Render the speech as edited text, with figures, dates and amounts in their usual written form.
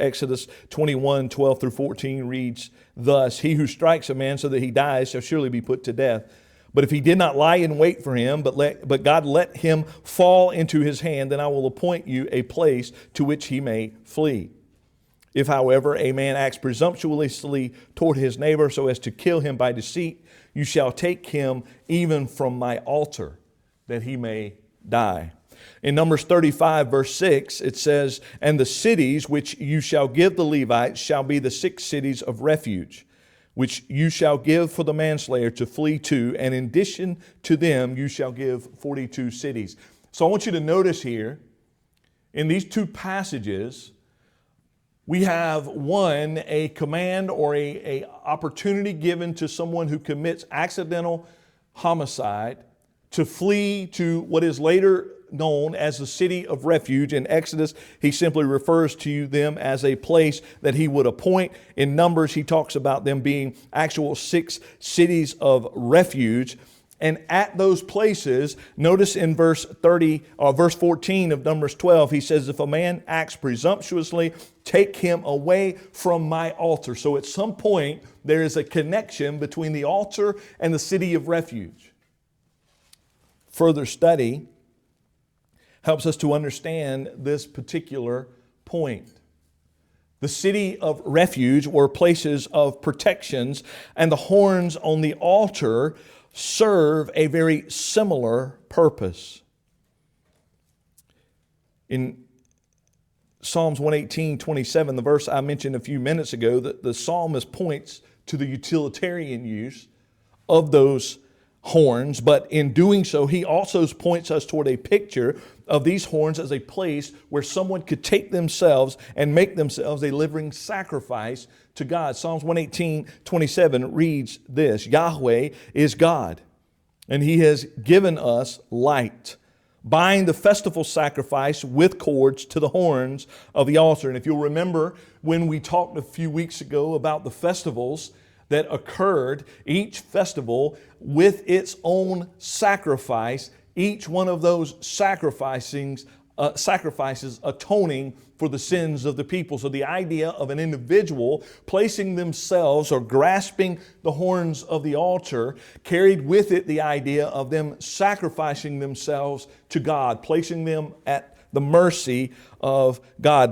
Exodus 21:12-14 reads thus, "He who strikes a man so that he dies shall surely be put to death. But if he did not lie in wait for him, but God let him fall into his hand, then I will appoint you a place to which he may flee. If, however, a man acts presumptuously toward his neighbor so as to kill him by deceit, you shall take him even from my altar, that he may die." In Numbers 35, verse 6, it says, "And the cities which you shall give the Levites shall be the 6 cities of refuge, which you shall give for the manslayer to flee to, and in addition to them you shall give 42 cities." So I want you to notice here, in these two passages, we have one, a command or a opportunity given to someone who commits accidental homicide to flee to what is later known as the city of refuge. In Exodus, he simply refers to them as a place that he would appoint. In Numbers, he talks about them being actual 6 cities of refuge. And at those places, notice in verse 14 of Numbers 12, he says, "If a man acts presumptuously, take him away from my altar." So at some point, there is a connection between the altar and the city of refuge. Further study helps us to understand this particular point. The city of refuge were places of protections, and the horns on the altar serve a very similar purpose. In Psalms 118:27, the verse I mentioned a few minutes ago, that the psalmist points to the utilitarian use of those horns, but in doing so, he also points us toward a picture of these horns as a place where someone could take themselves and make themselves a living sacrifice to God. Psalms 118:27 reads this, "Yahweh is God, and he has given us light. Bind the festival sacrifice with cords to the horns of the altar." And if you'll remember when we talked a few weeks ago about the festivals that occurred, each festival with its own sacrifice, each one of those sacrifices atoning for the sins of the people. So the idea of an individual placing themselves or grasping the horns of the altar carried with it the idea of them sacrificing themselves to God, placing them at the mercy of God.